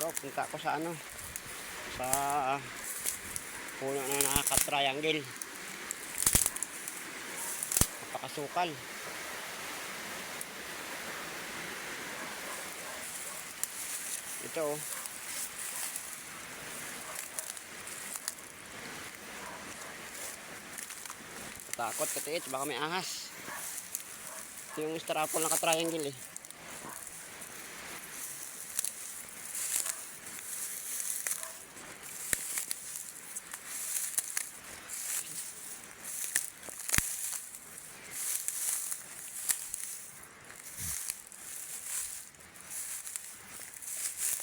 Ito, punta ako sa ano, sa puno na naka-triangle. Napakasukal. Ito oh. Takot katiit, baka may ahas. Ito yung strapol naka-triangle eh.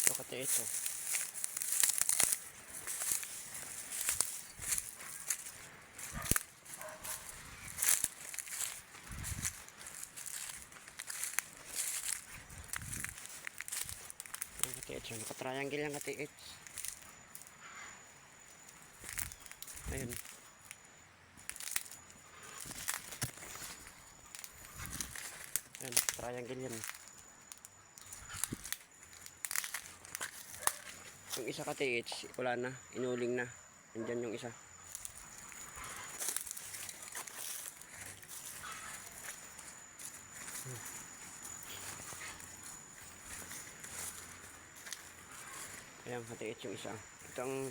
Ito katiit oh. Katiit siya, naka-triangle yung katiit. Ayun. Ayun, triangle yan. Yung isa katiit, wala na, inuling na. Nandyan yung isa. Ayan, katiit yung isa. Ito ang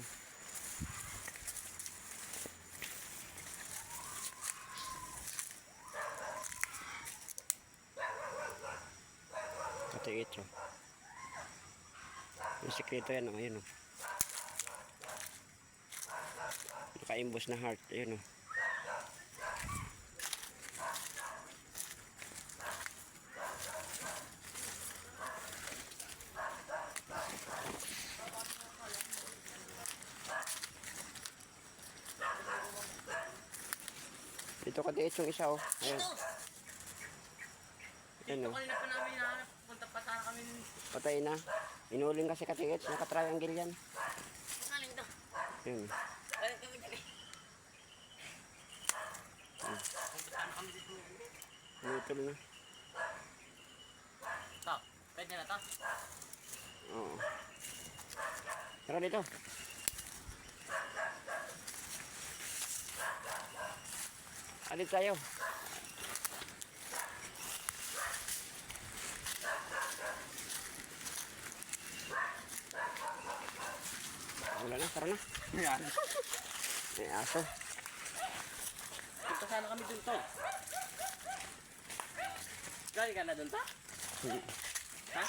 katiit oh. Yung sikreto yan oh, ayun oh. Nakaimbos na heart, ayun oh. Dito katiit yung isa oh. Ayun. Dito kanina pa namin hinahanap. Punta pa sana kami. Patay na. Inuling kasi katiit, naka-triangle yan. Kaling to. Ayun. Kaling kami dali. Punta kami dito. Lutol na. To, pwede na to. Oo. Tara dito. Alit tayo. Wala na, tara na. Yan. May aso. Punta sana kami dun to. Galing ka na dun to? Ha?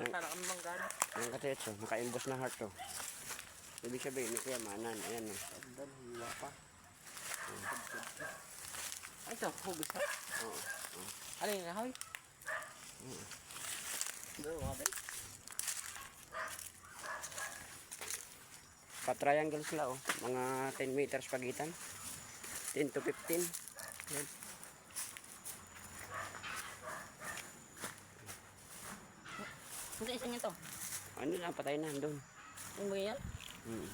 Punta sana kami manggana. Ang katiit so, nakaimbos na heart to. Ibig sabihin, may kayamanan. Ayan oh. Sandal, hiwa pa. Ay, ito, hugos na. Oo. Ano yung nahoy? Doon, mga bay. Pa-triangle sila oh. Mga 10 meters pagitan. 10 to 15. Ayan. Hindi, isa niya to. Ano lang, patay na doon. Yung bagay yan? Hmm.